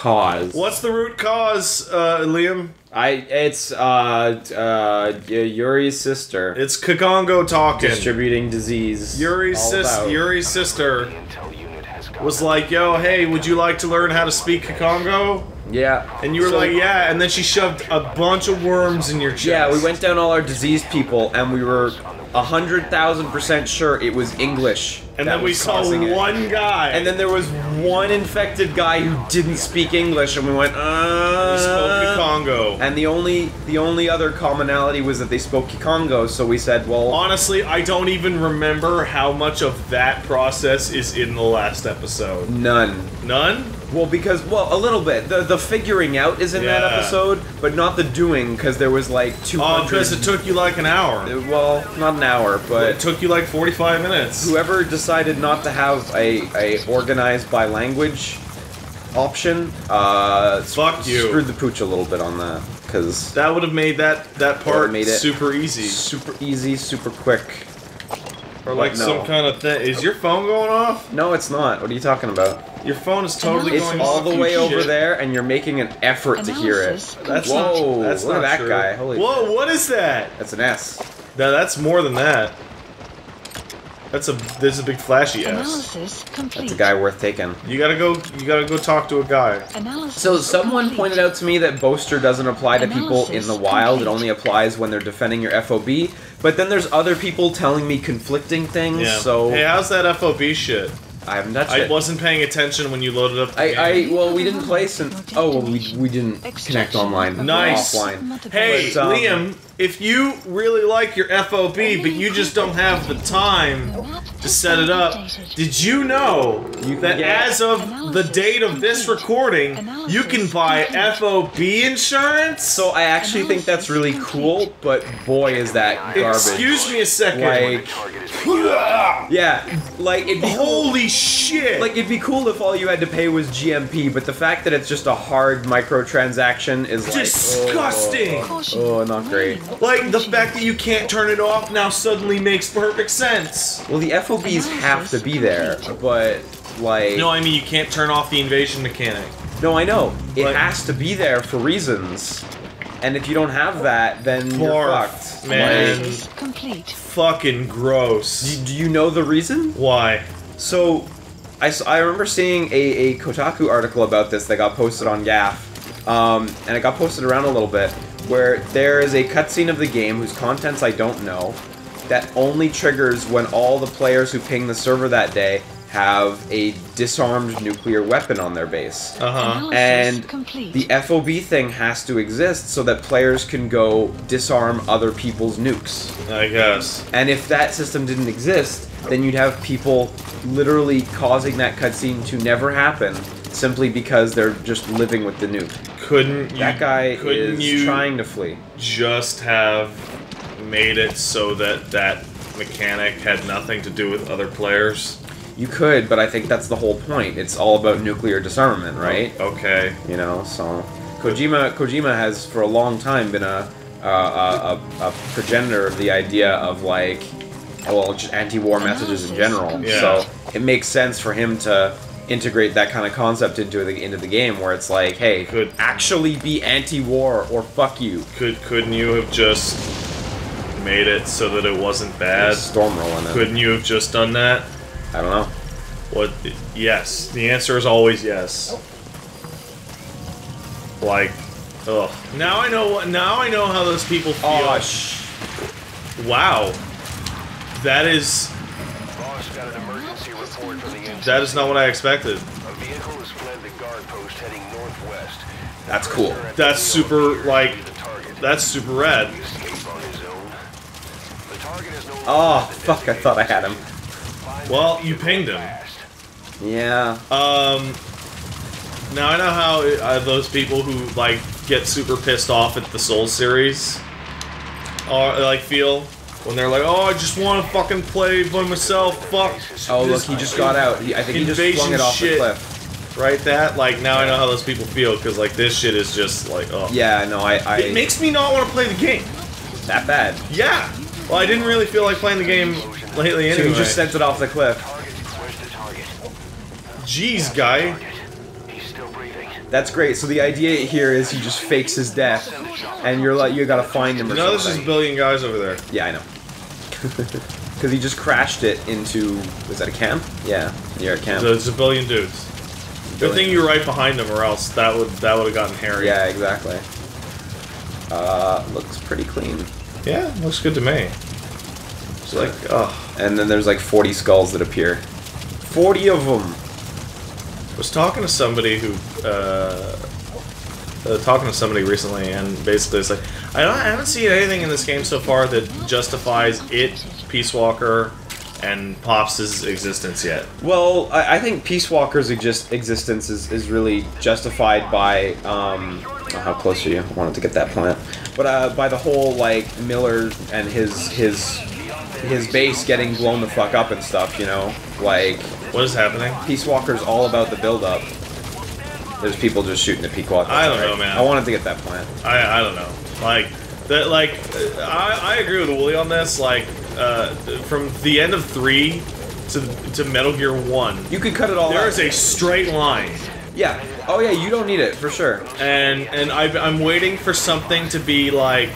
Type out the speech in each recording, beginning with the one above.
cause. What's the root cause, Liam? It's Yuri's sister. It's Kakongo talking. Distributing disease. Yuri's sister was like, yo, hey, would you like to learn how to speak Kakongo? Yeah. And you were like, yeah, and then she shoved a bunch of worms in your chest. Yeah, we went down all our diseased people, and we were 100,000% sure it was English. And then we saw one guy. And then there was one infected guy who didn't speak English, and we went, He spoke Kikongo. And the only other commonality was that they spoke Kikongo, so we said, well... Honestly, I don't even remember how much of that process is in the last episode. None. None? Well, because, well, a little bit. The figuring out is in that episode, but not the doing, because there was like 200... Oh, because it took you like an hour. Well, not an hour, but... It took you like 45 minutes. Whoever decided not to have a organized by language option, fuck you. Screwed the pooch a little bit on that, because... That would have made that part made it super easy. Super easy, super quick. Or like some kind of thing. Is your phone going off? No, it's not. What are you talking about? Your phone is totally going off. It's all the way over there, and you're making an effort to hear it. That's Whoa, that's look not at that true. guy. Holy Whoa, shit. what is that? That's an S. No, that's more than that. There's a big flashy S. Analysis complete. That's a guy worth taking. You gotta go talk to a guy. So someone pointed out to me that Boaster doesn't apply to people in the wild, it only applies when they're defending your FOB, but then there's other people telling me conflicting things, so... Hey, how's that FOB shit? I haven't touched it. I wasn't paying attention when you loaded up the game. well, we didn't play since... Oh, well, we didn't connect online. Nice. Offline. Hey, But, Liam, if you really like your FOB, but you just don't have the time to set it up, did you know that as of the date of this recording, you can buy FOB insurance? So I actually think that's really cool, but boy is that garbage. Excuse me a second. Like... Yeah, like, it'd be Holy shit! Like, it'd be cool if all you had to pay was GMP, but the fact that it's just a hard microtransaction is like... Disgusting! Oh, not great. Like, the fact that you can't turn it off now suddenly makes perfect sense. Well, the FOBs have to be there, but, like... No, I mean, you can't turn off the invasion mechanic. No, I know. It has to be there for reasons. And if you don't have that, then you're fucked. Man. Complete. Fucking gross. Do you know the reason? Why? So, I remember seeing a Kotaku article about this that got posted on GAF, and it got posted around a little bit, where there is a cutscene of the game whose contents I don't know, that only triggers when all the players who ping the server that day have a disarmed nuclear weapon on their base. And the FOB thing has to exist so that players can go disarm other people's nukes. I guess. And if that system didn't exist, then you'd have people literally causing that cutscene to never happen simply because they're just living with the nuke. That guy is trying to flee. Just have made it so that that mechanic had nothing to do with other players? You could, but I think that's the whole point. It's all about nuclear disarmament, right? Okay. You know, so Kojima has for a long time been a progenitor of the idea of like, well, just anti-war messages in general. Yeah. So it makes sense for him to integrate that kind of concept into the game, where it's like, hey, could actually be anti-war or fuck you. Couldn't you have just made it so that it wasn't bad? Storm rolling in. Couldn't you have just done that? I don't know. What? Yes. The answer is always yes. Like, ugh. Now I know how those people feel. Oh, wow. That is. Boss got an emergency report from the inside. That is not what I expected. A vehicle has fled the guard post heading northwest. That's cool. That's super, like, that's super rad. Oh, fuck, I thought I had him. Well, you pinged him. Yeah. Now I know how those people who, like, get super pissed off at the Souls series feel when they're like, oh, I just want to fucking play by myself, fuck. Oh, look, he just got out. I think he just flung it off the cliff. Right, that? Like, now I know how those people feel, because, like, this shit is just, like, oh. Yeah, no, It makes me not want to play the game. That bad? Yeah! Well, I didn't really feel like playing the game lately anyway. So you just sent it off the cliff. Jeez, guy. That's great. So the idea here is he just fakes his death, and you're like, you gotta find him or No, something. there's a billion guys over there. Yeah, I know. Because he just crashed it into... Was that a camp? Yeah, near a camp. So it's a billion dudes. Good thing you're right behind them, or else that would have gotten hairy. Yeah, exactly. Looks pretty clean. Yeah, looks good to me. It's like, oh. And then there's like 40 skulls that appear. 40 of them! I was talking to somebody who, recently, and basically it's like, I haven't seen anything in this game so far that justifies it, Peace Walker, and Pops' existence yet. Well, I think Peace Walker's existence is really justified by, how close are you? I wanted to get that plant. But, by the whole, like, Miller and his base getting blown the fuck up and stuff, you know? Like... What is happening? Peace Walker's all about the build-up. There's people just shooting at Peace Walker. I don't know, man. I wanted to get that plant. I don't know. Like, I agree with Wooly on this, like, from the end of 3 to Metal Gear 1... You could cut it all out. There is a straight line. Yeah. Oh yeah, you don't need it, for sure. And I'm waiting for something to be, like...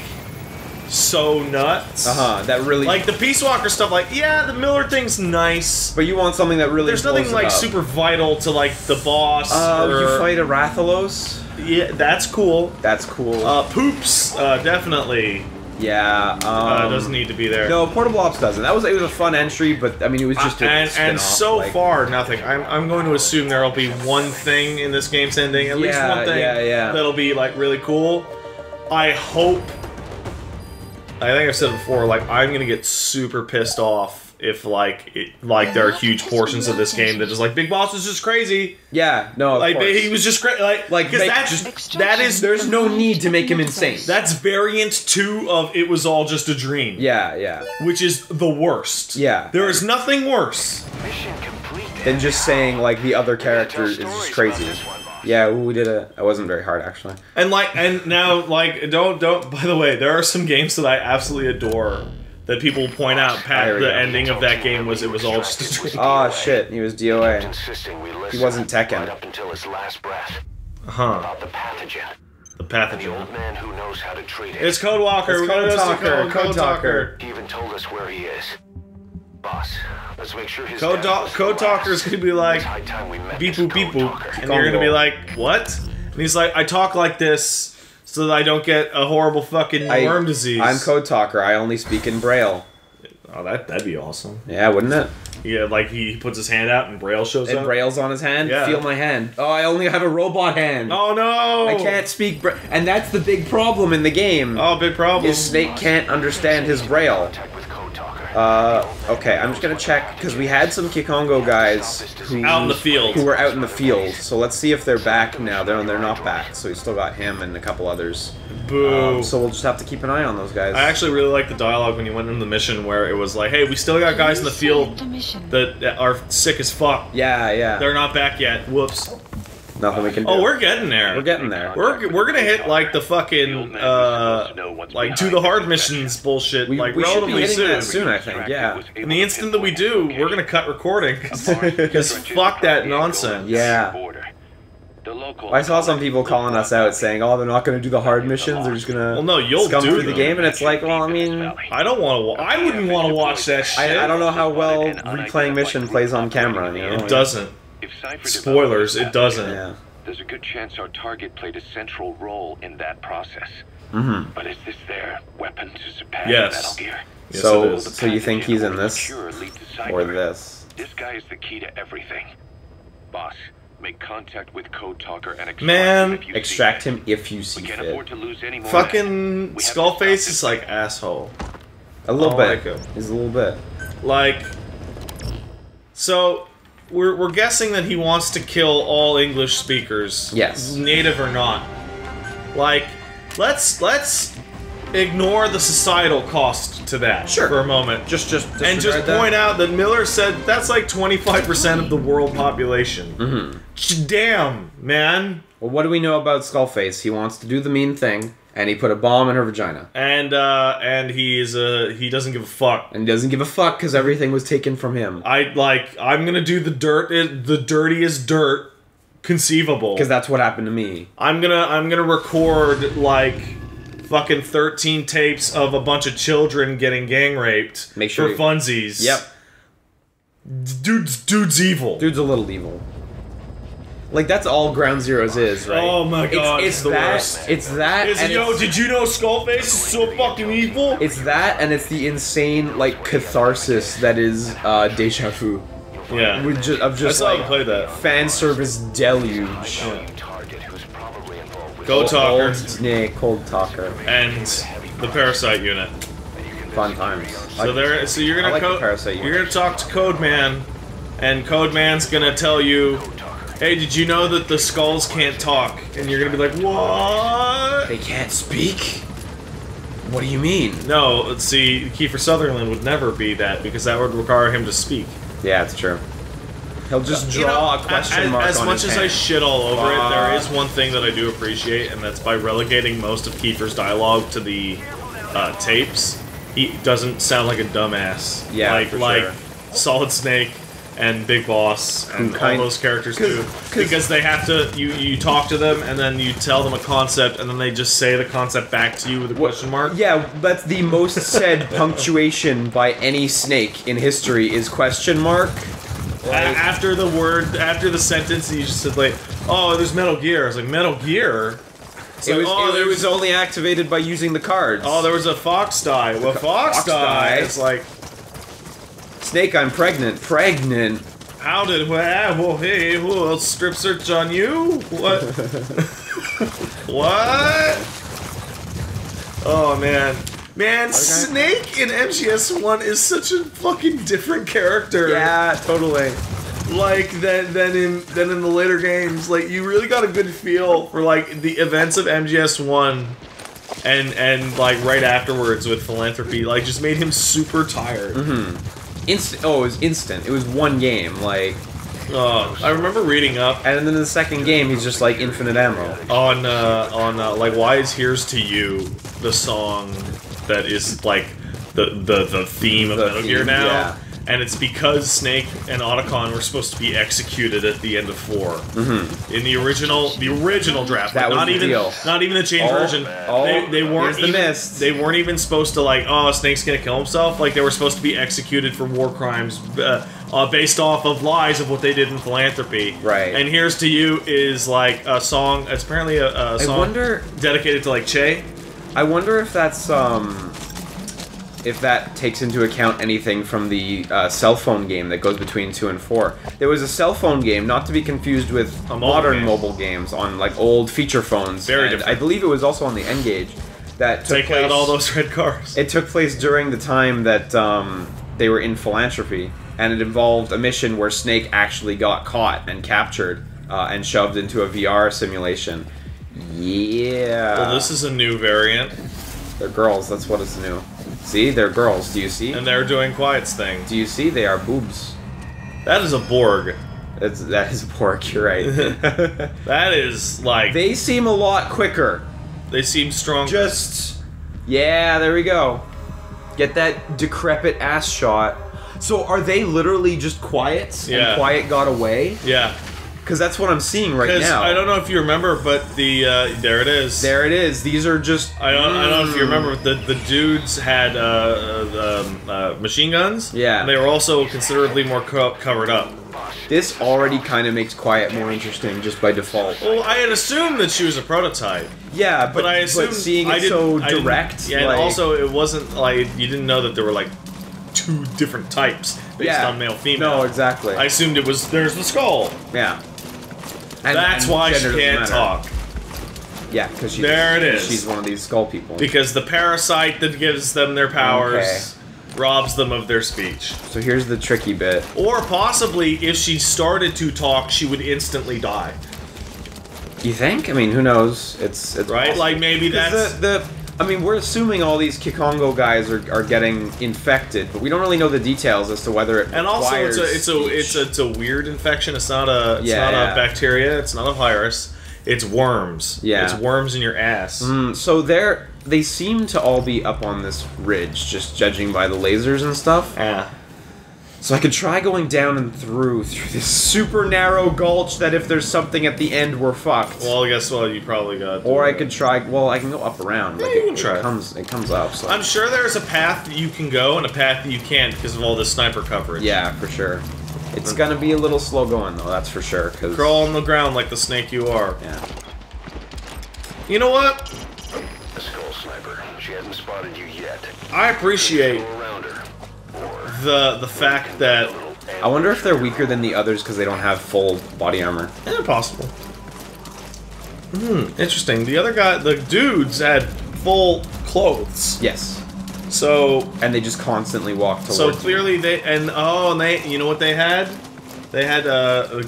so nuts. That really... Like, the Peace Walker stuff, like, yeah, the Miller thing's nice. But you want something that really There's nothing, like, super vital to, like, the boss, or... You fight a Rathalos? Yeah, that's cool. That's cool. Poops, definitely. Yeah, doesn't need to be there. No, Portable Ops doesn't. It was a fun entry, but, I mean, it was just a and so like... far, nothing. I'm going to assume there'll be one thing in this game's ending, at least one thing that'll be, like, really cool. I hope... I think I've said it before, like, I'm gonna get super pissed off if, like, there are huge portions of this game that just, like, Big Boss is just crazy. Yeah, no, of like, course. he was just crazy. Like, because there's no need to make him insane. That's variant 2 of It Was All Just a Dream. Yeah, yeah. Which is the worst. Yeah. There is nothing worse than just saying, like, the other character is just crazy. Yeah, we did it. It wasn't very hard, actually. And now, don't. By the way, there are some games that I absolutely adore that people point out. The ending of that game was It Was All Just a Dream. Oh shit, he was DOA. He wasn't Tekken. Up until his last breath. About the pathogen. The pathogen. The old man who knows how to treat it. It's Code Walker. It's Code Talker. Code Talker. He even told us where he is. Boss, let's make sure his Code Talker's gonna be like, beep boop beep boop, and you're gonna be like, what? And he's like, I talk like this so that I don't get a horrible fucking worm disease. I'm Code Talker. I only speak in Braille. Oh, that'd be awesome. Yeah, wouldn't it? Yeah, like he puts his hand out and Braille shows up. And Braille's on his hand? Yeah. Feel my hand. Oh, I only have a robot hand. Oh no! I can't speak Braille. And that's the big problem in the game. Oh, big problem. Is Snake can't understand his Braille. Okay, I'm just gonna check, because we had some Kikongo guys who... Out in the field. Who were out in the field, so let's see if they're back now. They're not back, so we still got him and a couple others. Boo. So we'll just have to keep an eye on those guys. I actually really like the dialogue when you went into the mission where it was like, hey, we still got guys in the field that are sick as fuck. Yeah, yeah. They're not back yet. Whoops. Nothing we can do. Oh, we're getting there. We're getting there. We're gonna hit, like, the fucking, like, do the hard missions bullshit, like, we should be relatively hitting that soon, I think, yeah. And the instant that we do, we're gonna cut recording, because fuck that nonsense. Yeah. I saw some people calling us out saying, oh, they're not gonna do the hard missions, they're just gonna scum through the game, and it's like, well, I mean... I don't wanna I wouldn't wanna watch that shit. I don't know how well replaying mission plays on camera, you know? It doesn't. Spoilers, it doesn't. Yeah. There's a good chance our target played a central role in that process. Mm-hmm. But is this their weapon to surpass Yes. Metal Gear? Yes, so you think he's in this? Or this? This guy is the key to everything. Boss, make contact with Code Talker and extract him if you see can't fit. afford to lose any more. Fucking Skullface is like asshole. A little bit. Like He's a little bit. Like, so we're guessing that he wants to kill all English speakers. Yes. Native or not. Like, let's ignore the societal cost to that for a moment. Just and just point out that Miller said that's like 25% of the world population. Mm-hmm. Damn, man. Well, what do we know about Skullface? He wants to do the mean thing, and he put a bomb in her vagina. And he doesn't give a fuck. And he doesn't give a fuck because everything was taken from him. I'm gonna do the dirtiest dirt conceivable. Because that's what happened to me. I'm gonna record like fucking 13 tapes of a bunch of children getting gang raped Make sure for funsies. Yep. Dude's evil. Dude's a little evil. Like, that's all Ground Zeroes is, right? Oh my god, it's the that, worst. It's that, and Yo, it's, did you know Skullface is so fucking evil? it's that, and it's the insane, like, catharsis that is Deja Vu. Yeah. Of just I like, played that. fan service deluge. Target who's probably involved with Go Talker Cold Talker. and the Parasite unit. Fun times. So you're gonna I like the Parasite you're unit. gonna talk to Codeman, and Codeman's gonna tell you, hey, did you know that the skulls can't talk? And you're gonna be like, what? They can't speak? What do you mean? No, let's see, Kiefer Sutherland would never be that, because that would require him to speak. Yeah, it's true. He'll just draw a question mark as on much his as I hand. shit all over it, there is one thing that I do appreciate, and that's by relegating most of Kiefer's dialogue to the tapes, he doesn't sound like a dumbass. Yeah, for like sure. Solid Snake and Big Boss and all those characters do, because they have to. You talk to them and then you tell them a concept and then they just say the concept back to you with a question mark. Yeah, that's the most said punctuation by any snake in history is question mark. After the sentence, you just said like, "Oh, there's Metal Gear." I was like, "Metal Gear." It was only activated by using the cards. Oh, there was a fox die. Well, fox die. It's like, Snake, I'm pregnant. Pregnant. how did? Well, hey, well, strip search on you? What? What? Oh man. Man, Snake in MGS1 is such a fucking different character. Yeah, totally. Like than in the later games. Like you really got a good feel for like the events of MGS1 and like right afterwards with Philanthropy, like just made him super tired. Instant. Oh, it was instant. It was one game. Like, I remember reading up and then in the second game, he's just like infinite ammo. on like why is Here's to You the song that is like the theme of Metal Gear now. Yeah. And it's because Snake and Otacon were supposed to be executed at the end of 4. In the original draft. That like, was not the even deal. not even the changed version. They weren't here's the even mist. they weren't even supposed to like, oh, Snake's gonna kill himself. Like they were supposed to be executed for war crimes based off of lies of what they did in Philanthropy. Right. And Here's to You is like a song. It's apparently a song dedicated to like Che. I wonder if that's if that takes into account anything from the cell phone game that goes between 2 and 4. There was a cell phone game, not to be confused with modern mobile games on like old feature phones. Very different. I believe it was also on the N-Gage. That took Take place, out all those red cars. It took place during the time that they were in Philanthropy, and it involved a mission where Snake actually got caught and captured and shoved into a VR simulation. Yeah. Well, this is a new variant. They're girls, that's what is new. See? They're girls. Do you see? And they're doing Quiet's thing. Do you see? They are boobs. That is a Borg. That is pork, you're right. That is, like... They seem a lot quicker. They seem stronger. Just... Yeah, there we go. Get that decrepit ass shot. So are they literally just Quiets? Yeah. And Quiet got away? Yeah. Because that's what I'm seeing right now. I don't know if you remember, but the there it is. There it is. These are just... I don't know if you remember, but the dudes had machine guns. Yeah. And they were also considerably more covered up. This already kind of makes Quiet more interesting just by default. Well, I had assumed that she was a prototype. Yeah, but I assumed seeing it so direct... Yeah, like, and also it wasn't like... You didn't know that there were like 2 different types based on male-female. No, exactly. I assumed it was... There's the skull. Yeah. And, That's why she can't talk. Yeah, because she's one of these skull people. Because the parasite that gives them their powers robs them of their speech. So here's the tricky bit. Or possibly, if she started to talk, she would instantly die. You think? I mean, who knows? It's right. Possible. Like maybe that's I mean, we're assuming all these Kikongo guys are getting infected, but we don't really know the details as to whether it. And also, it's a weird infection. It's not a bacteria. It's not a virus. It's worms. Yeah, it's worms in your ass. So they seem to all be up on this ridge, just judging by the lasers and stuff. Yeah. So I could try going down and through this super narrow gulch that if there's something at the end, we're fucked. Well, guess what? You probably got. Or I could try. Well, I can go up around. Yeah, like you can try. It comes up. So. I'm sure there's a path that you can go and a path that you can't because of all this sniper coverage. Yeah, for sure. It's gonna be a little slow going though. That's for sure. Cause crawl on the ground like the snake you are. Yeah. You know what? A skull sniper. She hasn't spotted you yet. I appreciate Go around her. Or the fact that. I wonder if they're weaker than the others because they don't have full body armor. Possible. Interesting. The other guy, the dudes, had full clothes. Yes. So. And they just constantly walk towards. So clearly they you know what they had? They had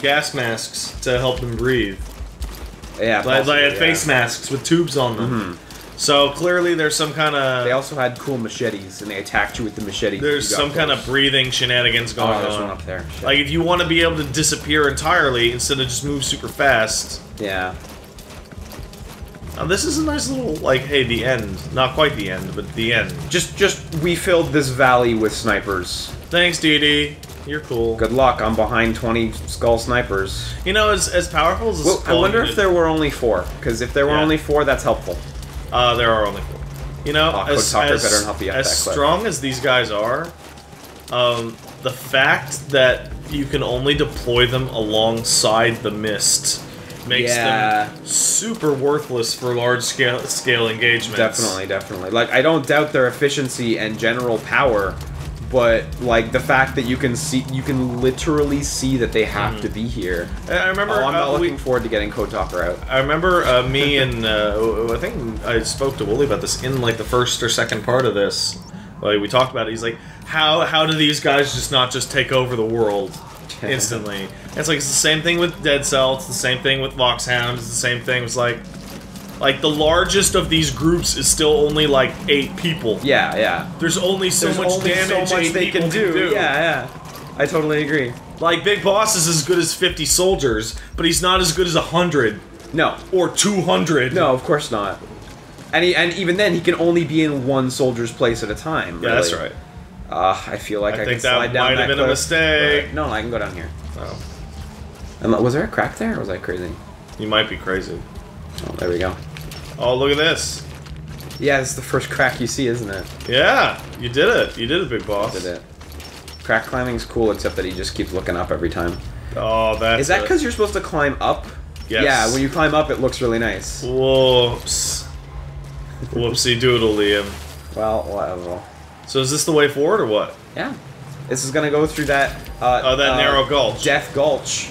gas masks to help them breathe. Yeah. They had face masks with tubes on them. So clearly there's some kind of. They also had cool machetes, and they attacked you with the machete. There's some kind of breathing shenanigans going there's on. one up there. Shit. Like if you want to be able to disappear entirely instead of just move super fast. Yeah. Now this is a nice little hey, the end. Not quite the end, but the end. Just we filled this valley with snipers. Thanks, Dee Dee. You're cool. Good luck. I'm behind 20 skull snipers. You know, as powerful as a Well, skull I wonder unit- if there were only 4. Because if there were only 4, that's helpful. There are only 4. You know, as better than help you out that clip. strong as these guys are, the fact that you can only deploy them alongside the mist makes them super worthless for large scale engagements. Definitely. Like, I don't doubt their efficiency and general power, but like the fact that you can literally see that they have to be here. I remember. I'm not looking forward to getting Kotaker out. I remember me and I think I spoke to Wooly about this in like the first or second part of this. Like we talked about it. He's like, how do these guys just take over the world instantly? And it's like it's the same thing with Dead Cell. It's the same thing with Voxhound. It's the same thing. It's like the largest of these groups is still only like 8 people. Yeah. There's only so much damage they can do. Yeah. I totally agree. Like Big Boss is as good as 50 soldiers, but he's not as good as 100. No. Or 200. No, of course not. And even then, he can only be in one soldier's place at a time. Really. Yeah, that's right. I feel like I can slide down that might have been a mistake. No, I can go down here. Oh. And was there a crack there, or was I crazy? You might be crazy. Oh, there we go. Oh, look at this. Yeah, this is the first crack you see, isn't it? Yeah, you did it. You did it, Big Boss. Did it. Crack climbing's cool, except that he just keeps looking up every time. Oh, that's. Is that because you're supposed to climb up? Yes. Yeah, when you climb up, it looks really nice. Whoops. Whoopsie doodle, Liam. Well, whatever. So is this the way forward or what? Yeah. This is gonna go through that. That narrow gulch. Death Gulch,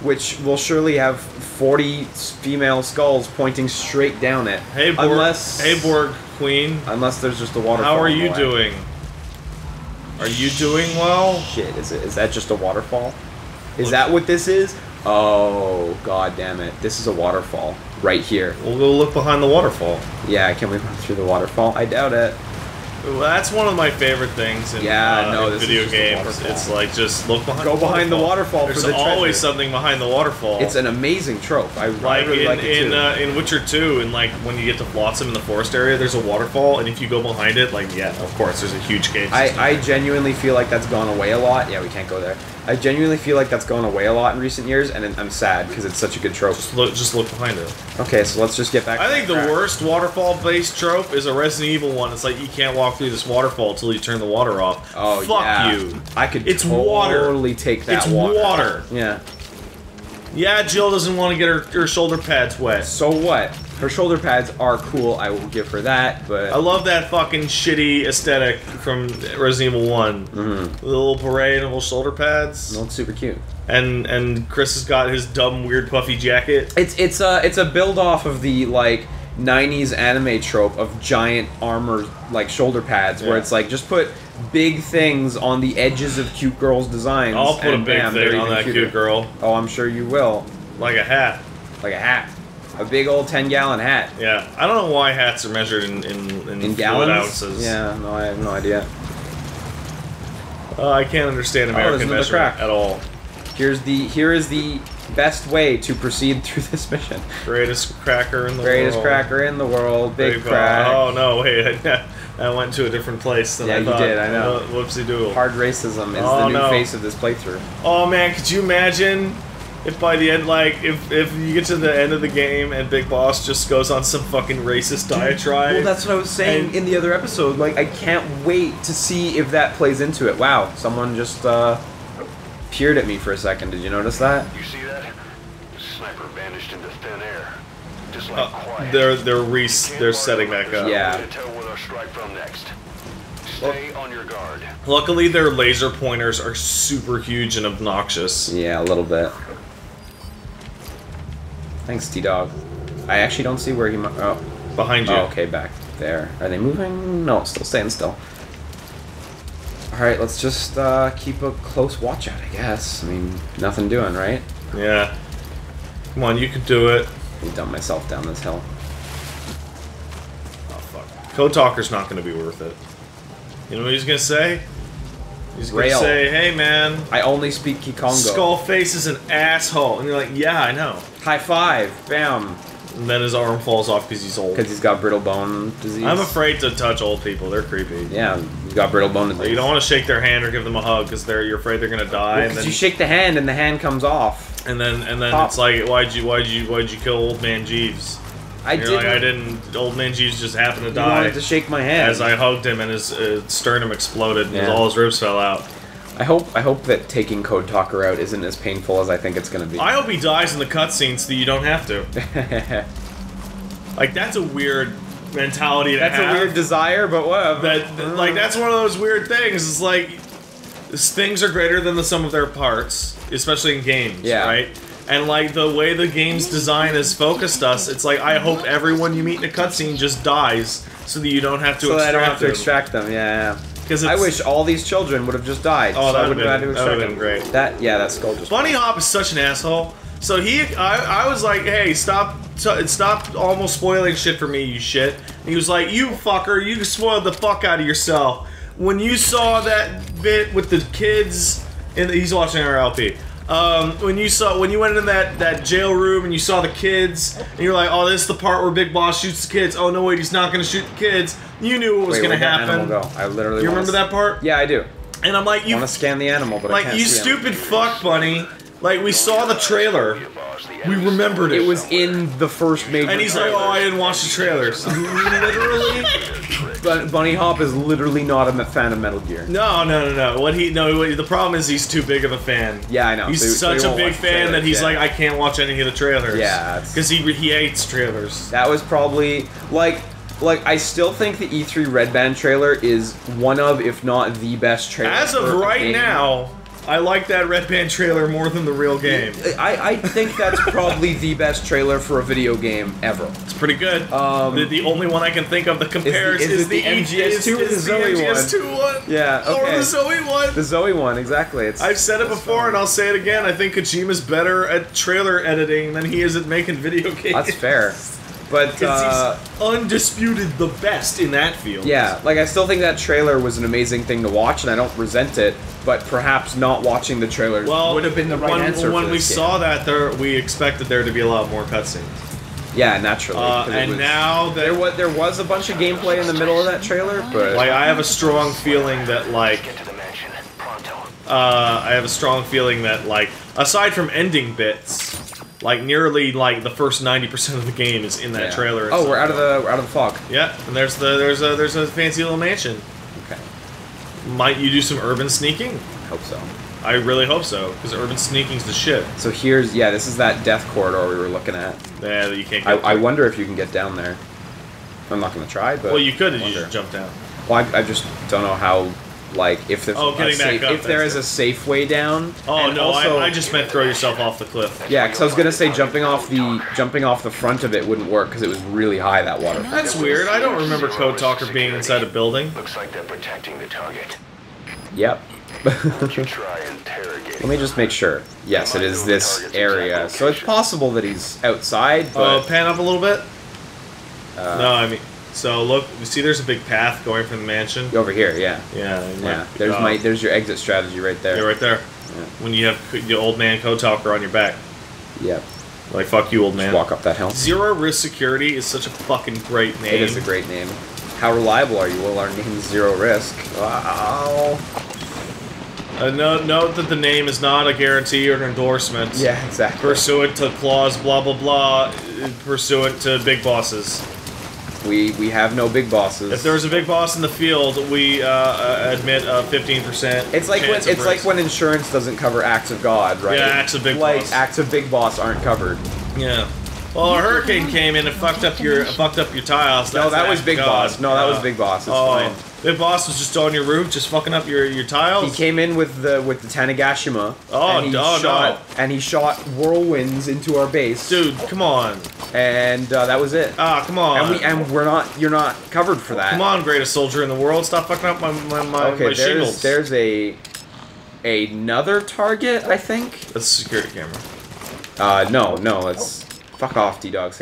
which will surely have 40 female skulls pointing straight down it. Hey, Borg Queen. Unless there's just a waterfall. How are you doing? Are you doing well? Shit, is that just a waterfall? Is that what this is? Oh, god damn it. This is a waterfall. Right here. We'll go look behind the waterfall. Yeah, can we run through the waterfall? I doubt it. Well, that's one of my favorite things in, in video games. It's like just look behind. Go behind the waterfall. There's for the always treasure. something behind the waterfall. It's an amazing trope. I really like it too. In Witcher 2, and like when you get to Flotsam in the forest area, there's a waterfall, and if you go behind it, like of course, there's a huge cave system. I genuinely feel like that's gone away a lot. Yeah, we can't go there. I genuinely feel like that's gone away a lot in recent years, and I'm sad because it's such a good trope. Just look behind it. Okay, so let's just get back. I think the worst waterfall-based trope is a Resident Evil one. It's like you can't walk through this waterfall until you turn the water off. Oh, fuck you! I could totally take that. It's water. Yeah. Yeah, Jill doesn't want to get her shoulder pads wet. So what? Her shoulder pads are cool. I will give her that. But I love that fucking shitty aesthetic from Resident Evil 1. The little beret and little shoulder pads. Well, it's super cute. And Chris has got his dumb, weird, puffy jacket. It's a build off of the like 90s anime trope of giant armor like shoulder pads, where it's like just put big things on the edges of cute girls' designs. I'll put a big thing on that cute girl. Oh, I'm sure you will. Like a hat. Like a hat. A big old 10-gallon hat. Yeah, I don't know why hats are measured in gallons? ounces. Yeah, no, I have no idea. I can't understand American measurement at all. Here is the best way to proceed through this mission. Greatest cracker in the world. Greatest cracker in the world. Big crack. Oh no, wait. I went to a different place than I thought. Yeah, you did, I know. Whoopsie doodle. Hard racism is the new face of this playthrough. Oh man, could you imagine if by the end, like, if you get to the end of the game and Big Boss just goes on some fucking racist diatribe? Well, that's what I was saying in the other episode. Like, I can't wait to see if that plays into it. Wow, someone just peered at me for a second. Did you notice that? You see that? The sniper vanished into thin air. Just like quiet. They're setting back up. Yeah. To tell where they'll strike from next. Stay on your guard. Luckily, their laser pointers are super huge and obnoxious. Yeah, a little bit. Thanks, T-Dog. I actually don't see where he might... Oh. Behind you. Oh, okay, back there. Are they moving? No, still staying still. Alright, let's just keep a close watch out, I guess. I mean, nothing doing, right? Yeah. Come on, you can do it. I dump myself down this hill. Oh, fuck. Code Talker's not going to be worth it. You know what he's going to say? He's going to say, hey, man. I only speak Kikongo. Skullface is an asshole. And you're like, yeah, I know. High five. Bam. And then his arm falls off because he's old. Because he's got brittle bone disease. I'm afraid to touch old people. They're creepy. Yeah, he's got brittle bone disease. You don't want to shake their hand or give them a hug because you're afraid they're going to die. Well, and then you shake the hand and the hand comes off. And then it's like, why'd you kill Old Man Jeeves? I didn't. Old Man Jeeves just happened to die. He wanted to shake my hand as I hugged him, and his sternum exploded, and all his ribs fell out. I hope that taking Code Talker out isn't as painful as I think it's gonna be. I hope he dies in the cutscene so that you don't have to. Like, that's a weird mentality to have. That's a weird desire, but whatever. Like, that's one of those weird things. It's like, things are greater than the sum of their parts, especially in games, right? And, like, the way the game's design has focused us, it's like, I hope everyone you meet in a cutscene just dies so that you don't have to extract them. So I don't have to extract them, yeah. Because I wish all these children would have just died. Oh, so that would have been great. That skull just... Bunny Hop is such an asshole. So I was like, hey, stop almost spoiling shit for me, you shit. And he was like, you fucker, you spoiled the fuck out of yourself. When you saw that bit with the kids, he's watching our LP. When you went in that jail room and you saw the kids, and you're like, oh, this is the part where Big Boss shoots the kids. Oh no, wait, he's not gonna shoot the kids. You knew what was gonna happen. Animal go? I literally. You remember that part? Yeah, I do. And I'm like, you want to scan the animal, but like, I can't you see stupid fuck, Bunny. Like, we saw the trailer. We remembered it. It was in the first major. And he's like, oh, I didn't watch the trailers. Literally. But Bunny Hop is literally not a fan of Metal Gear. No. The problem is he's too big of a fan. Yeah, I know. He's such a big fan that he's like, I can't watch any of the trailers. Yeah. Because he hates trailers. That was probably, like, I still think the E3 Red Band trailer is one of, if not the best trailer. As of right now, I like that Red Band trailer more than the real game. I think that's probably the best trailer for a video game ever. It's pretty good. The only one I can think of that compares is the MGS2 or the Zoe one? MGS2 one. Yeah, okay. Or the Zoe one. The Zoe one, exactly. I've said it before and I'll say it again. I think Kojima's better at trailer editing than he is at making video games. That's fair. But he's undisputed the best in that field. Yeah, like, I still think that trailer was an amazing thing to watch, and I don't resent it. But perhaps not watching the trailer would have been the right answer. When we saw that, we expected there to be a lot more cutscenes. Yeah, naturally. And now that there was a bunch of gameplay in the middle of that trailer, but like, I have a strong feeling that aside from ending bits. Like, nearly, like, the first 90% of the game is in that trailer. Oh, we're out of the fog. Yeah, and there's a fancy little mansion. Okay. Might you do some urban sneaking? Hope so. I really hope so, because urban sneaking's the shit. So this is that death corridor we were looking at. Yeah, that you can't get I wonder if you can get down there. I'm not going to try, but... Well, you could if you just jump down. Well, I just don't know how... Like, if there's if there is a safe way down. Oh no! Also, I just meant throw yourself off the cliff. Yeah, because I was gonna say jumping off the front of it wouldn't work because it was really high, that water. That's weird. I don't remember Code Talker being inside a building. Looks like they're protecting the target. Yep. Try interrogate. Let me just make sure. Yes, it is this area. So it's possible that he's outside. But pan up a little bit. No, I mean. So look, you see, there's a big path going from the mansion. Over here, yeah. Yeah. There's your exit strategy right there. Yeah, right there. Yeah. When you have the old man Code Talker on your back. Yep. Like, fuck you, old man. Just walk up that hill. Zero Risk Security is such a fucking great name. It is a great name. How reliable are you? Well, our name's Zero Risk. Wow. Note that the name is not a guarantee or an endorsement. Yeah, exactly. Pursuant to clause blah blah blah, pursuant to big bosses. We have no big bosses. If there's a big boss in the field, we admit a 15%. It's like when insurance doesn't cover acts of God, right? Yeah, acts of big boss. Acts of big boss aren't covered. Yeah. Well, a hurricane came in and fucked up your tiles. No, that was Big Boss. No, that was Big Boss. It's fine. Big Boss was just on your roof, just fucking up your tiles. He came in with the Tanegashima. And he shot whirlwinds into our base. Dude, come on. And that was it. Ah, come on. And you're not covered for that. Come on, greatest soldier in the world. Stop fucking up my shingles. There's another target, I think. That's a security camera. No, it's fuck off, D-Dog.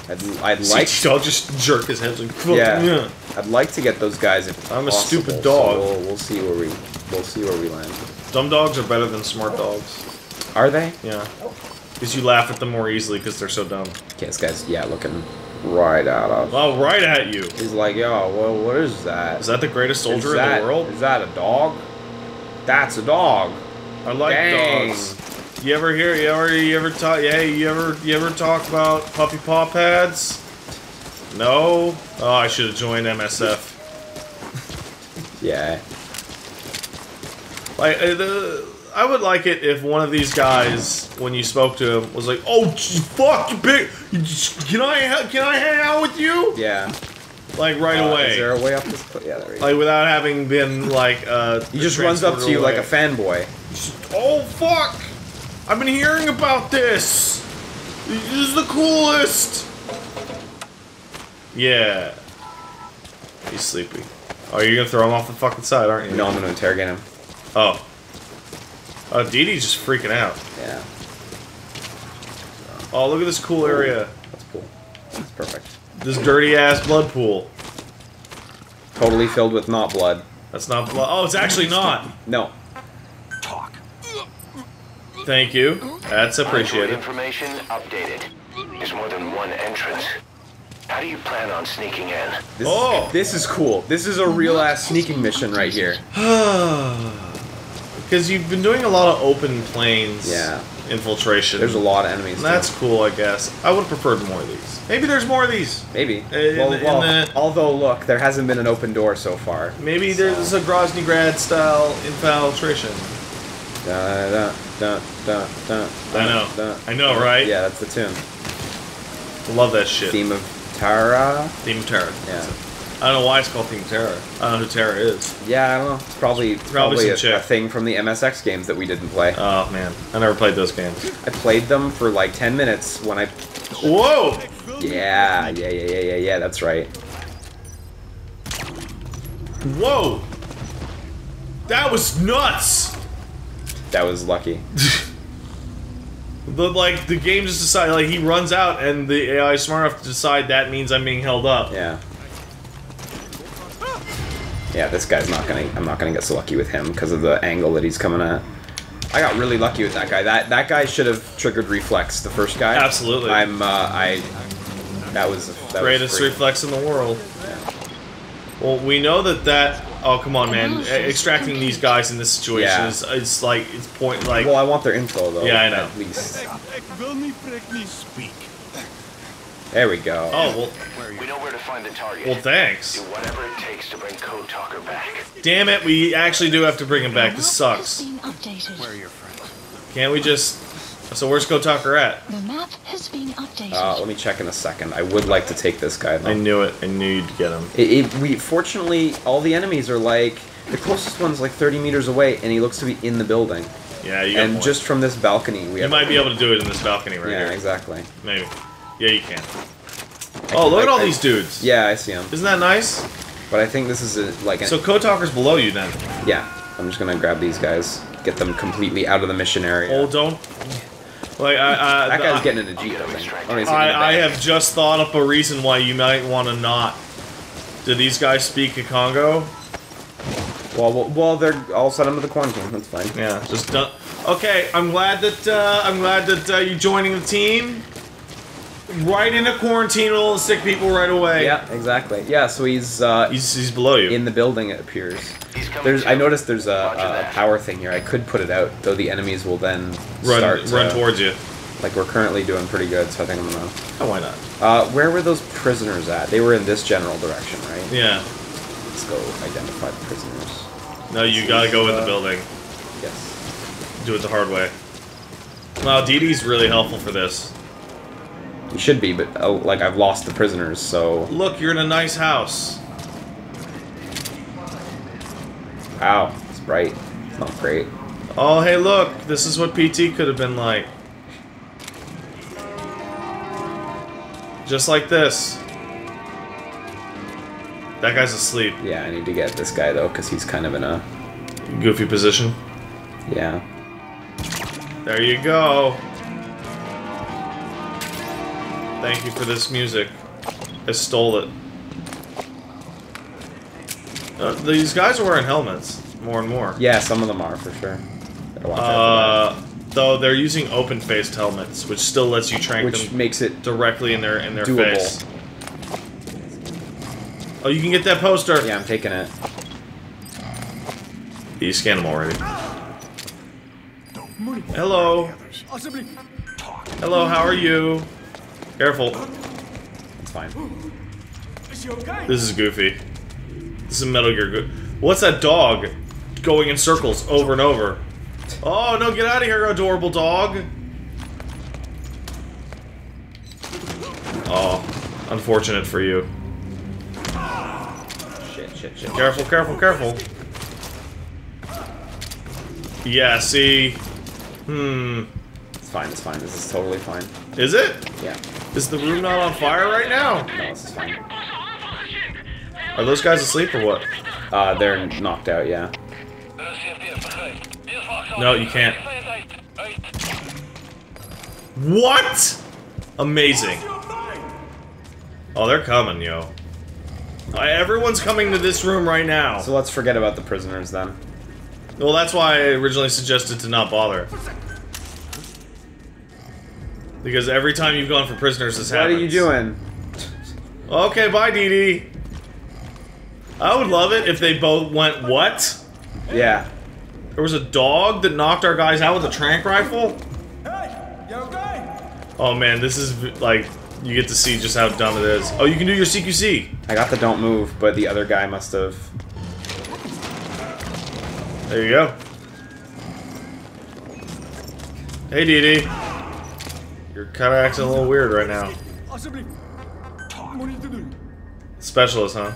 I'd like T-Dog just jerk his head like yeah. I'd like to get those guys if I'm possible, a stupid dog. So we'll see where we land. Dumb dogs are better than smart dogs. Are they? Yeah. Because you laugh at them more easily because they're so dumb. Okay, this guy's looking right at us. Oh, right at you. He's like, yo, well, what is that? Is that the greatest soldier in the world? Is that a dog? That's a dog. I like dogs. You ever talk about puppy paw pads? No? Oh, I should have joined MSF. Yeah. Like, I would like it if one of these guys, when you spoke to him, was like, "Oh, fuck, you big, can I hang out with you?" Yeah. Like right away. Is there a way up this cliff? Yeah, there we go. Like without having been like he just runs up to you like a fanboy. Oh fuck! I've been hearing about this. This is the coolest. Yeah. He's sleepy. Oh, you're gonna throw him off the fucking side, aren't you? No, I'm gonna interrogate him. Oh. Oh, Dee Dee's just freaking out. Yeah. Oh, look at this cool area. That's cool. That's perfect. This dirty ass blood pool. Totally filled with not blood. That's not blood. Oh, it's actually not. No. Talk. Thank you. That's appreciated. Information updated. There's more than one entrance. How do you plan on sneaking in? This is cool. This is a real ass sneaking mission right here. Because you've been doing a lot of open plains. Yeah. Infiltration. There's a lot of enemies. That's cool, I guess. I would have preferred more of these. Maybe there's more of these. Maybe. Although, look, there hasn't been an open door so far. Maybe there's a Groznygrad style infiltration. I know, right? Yeah, that's the tune. I love that shit. Theme of Terra. Theme of Terra. Yeah. I don't know why it's called Theme of Terra. I don't know who Terra is. Yeah, I don't know. It's probably some a thing from the MSX games that we didn't play. Oh man, I never played those games. I played them for like 10 minutes when I... Whoa! Yeah, that's right. Whoa! That was nuts! That was lucky. The game just decided, like, he runs out and the AI is smart enough to decide that means I'm being held up. Yeah. Yeah, this guy's I'm not gonna get so lucky with him because of the angle that he's coming at. I got really lucky with that guy. That guy should have triggered reflex, the first guy. Absolutely. That was greatest reflex in the world. Yeah. Well, we know that oh come on, man! Extracting these guys in this situation is it's point like. Well, I want their info though. Yeah, I know. At least. There we go. Oh well. We know where to find the target. Well, thanks. Do whatever it takes to bring Code Talker back. Damn it! We actually do have to bring him back. This sucks. Where are your friends? Can't we just? So where's Code Talker at? The map has been updated. Let me check in a second. I would like to take this guy though. I knew it. I knew you'd get him. Fortunately, all the enemies are like the closest one's like 30 meters away, and he looks to be in the building. Yeah, you got and just from this balcony, you might be able to do it in this balcony right here. Yeah, exactly. Maybe. Yeah, you can. Oh, look at all these dudes. Yeah, I see them. Isn't that nice? But I think this is so Code Talker's below you then. Yeah, I'm just gonna grab these guys, get them completely out of the mission area. Oh, don't. Like that guy's getting in a jeep. I have just thought up a reason why you might want to not. Do these guys speak Congo? Well, I'll send them to the quarantine. That's fine. Yeah, just done. Okay, I'm glad that you're joining the team. right into quarantine with all the sick people right away. Yeah, exactly. Yeah, so he's below you. in the building, it appears. I noticed there's a power thing here. I could put it out, though the enemies will then run towards you. Like, we're currently doing pretty good, so I think I'm gonna... Oh, why not? Where were those prisoners at? They were in this general direction, right? Yeah. Let's go identify the prisoners. No, you gotta go in the building. Yes. Do it the hard way. Wow, Dee Dee's really helpful for this. You should be, but, like, I've lost the prisoners, so... Look, you're in a nice house. Wow, it's bright. It's not great. Oh, hey, look. This is what PT could have been like. Just like this. That guy's asleep. Yeah, I need to get this guy, though, because he's kind of in a... goofy position. Yeah. There you go. Thank you for this music. I stole it. These guys are wearing helmets, more and more. Yeah, some of them are, for sure. Better watch out for that. Though they're using open-faced helmets, which still lets you trank them... Which makes it... directly in their doable. face. Oh, you can get that poster! Yeah, I'm taking it. You scanned them already. Hello. Hello, how are you? Careful. It's fine. This is goofy. This is Metal Gear good. What's that dog going in circles over and over? Oh, no, get out of here, adorable dog! Oh, unfortunate for you. Shit. Careful, careful, careful. Yeah, see? It's fine, this is totally fine. Is it? Yeah. Is the room not on fire right now? No, this is fine. Are those guys asleep or what? They're knocked out, yeah. No, you can't. What? Amazing. Oh, they're coming, yo. Everyone's coming to this room right now. So let's forget about the prisoners, then. Well, that's why I originally suggested to not bother. Because every time you've gone for prisoners, this happens. What are you doing? Okay, bye, Dee Dee. I would love it if they both went, what? Yeah. There was a dog that knocked our guys out with a tranq rifle? Oh man, this is like, you get to see just how dumb it is. Oh, you can do your CQC. I got the don't move, but the other guy must have... There you go. Hey, Dee Dee. You're kind of acting a little weird right now. Specialist, huh?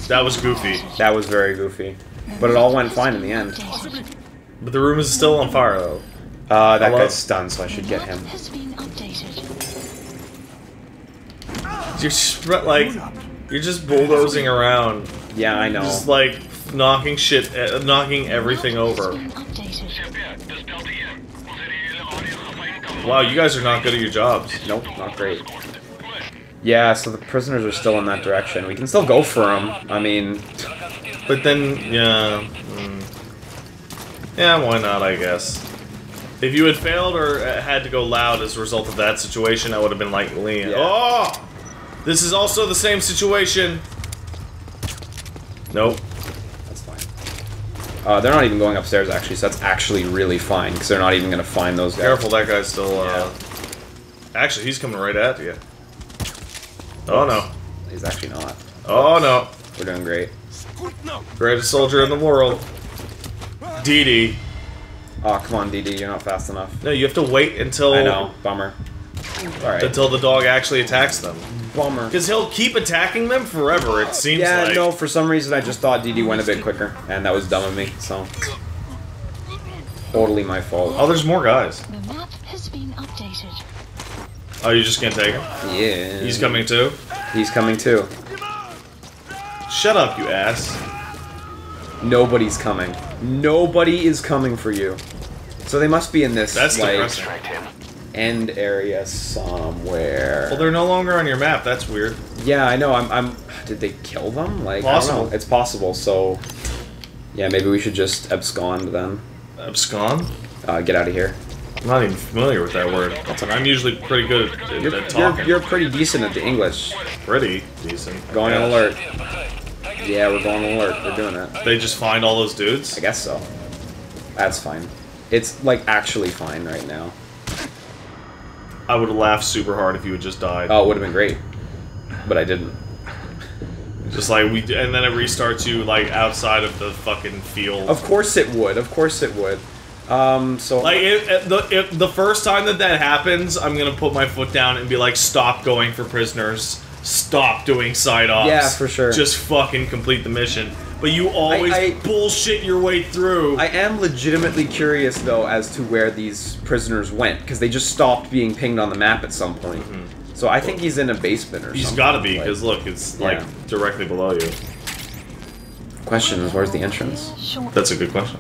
That was goofy. That was very goofy. But it all went fine in the end. But the room is still on fire, though. That guy's stunned, so I should get him. You're just, like, you're just bulldozing around. Yeah, I know. Just like knocking knocking everything over. Wow, you guys are not good at your jobs. Nope, not great. Yeah, so the prisoners are still in that direction. We can still go for them. I mean... But then, yeah... Yeah, why not, I guess. If you had failed or had to go loud as a result of that situation, I would have been like, Lean. Yeah. Oh! This is also the same situation. Nope. That's fine. They're not even going upstairs, actually, so that's actually really fine, because they're not even going to find those guys. Careful, that guy's still, Yeah. Actually, he's coming right at you. Oh, no. He's actually not. Oh, no. We're doing great. Greatest soldier in the world. Dee Dee. Oh, come on, DD, you're not fast enough. No, you have to wait until... I know. Bummer. Alright. Until the dog actually attacks them. Bummer. Because he'll keep attacking them forever, it seems Yeah, like. no, for some reason I just thought DD went a bit quicker, and that was dumb of me, so... Totally my fault. Oh, there's more guys. The map has been updated. Oh, you just can't take him? Yeah. He's coming too? He's coming too. Shut up, you ass. Nobody's coming. Nobody is coming for you. So they must be in this, That's like, depressing. end area somewhere. Well, they're no longer on your map. That's weird. Yeah, I know. I'm. Did they kill them? Like, I Possible. don't know. It's possible. So, yeah, maybe we should just abscond then. Abscond? Get out of here. I'm not even familiar with that word. I'm usually pretty good at talking. You're pretty decent at the English. Pretty decent. Going on alert. Yeah, we're going on alert. We're doing it. They just find all those dudes? I guess so. That's fine. It's, like, actually fine right now. I would have laughed super hard if you had just died. Oh, it would have been great. But I didn't. Just like, and then it restarts you, like, outside of the fucking field. Of course it would. Of course it would. So... Like, if the first time that happens, I'm gonna put my foot down and be like, stop going for prisoners. Stop doing side ops. Yeah, for sure. Just fucking complete the mission. But you always bullshit your way through. I am legitimately curious, though, as to where these prisoners went, because they just stopped being pinged on the map at some point. So I think he's in a basement or something. He's gotta be, because look, it's, like, directly below you. Question is, where's the entrance? That's a good question.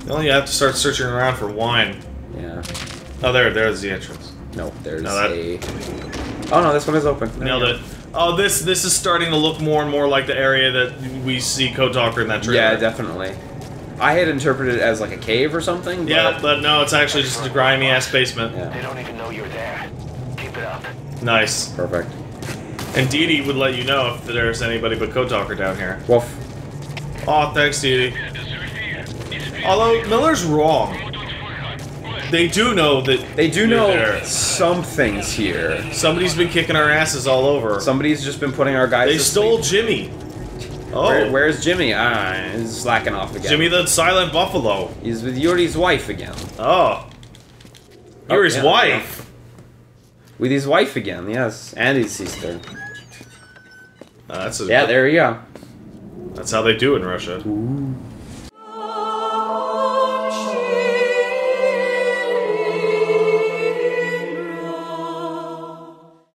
Well, you have to start searching around for wine. Yeah. Oh, there's the entrance. No, there's No, a... Oh, no, this one is open. Nailed it. Oh, this is starting to look more and more like the area that we see Code Talker in that trailer. Yeah, definitely. I had interpreted it as like a cave or something. Yeah, but no, it's actually just a grimy-ass basement. Yeah. They don't even know you're there. Keep it up. Nice. Perfect. And Dee Dee would let you know if there's anybody but Code Talker down here. Woof. Oh, thanks, Dee Dee. Although, Miller's wrong. They do know that They do you're know there. something's here. Somebody's been kicking our asses all over. Somebody's just been putting our guys They to stole sleep. Jimmy. Oh. Where's Jimmy? He's slacking off again. Jimmy the Silent Buffalo. He's with Yuri's wife again. Oh. Yuri's yeah. wife. With his wife again, yes. And his sister. That's Yeah, there you go. That's how they do it in Russia. Ooh.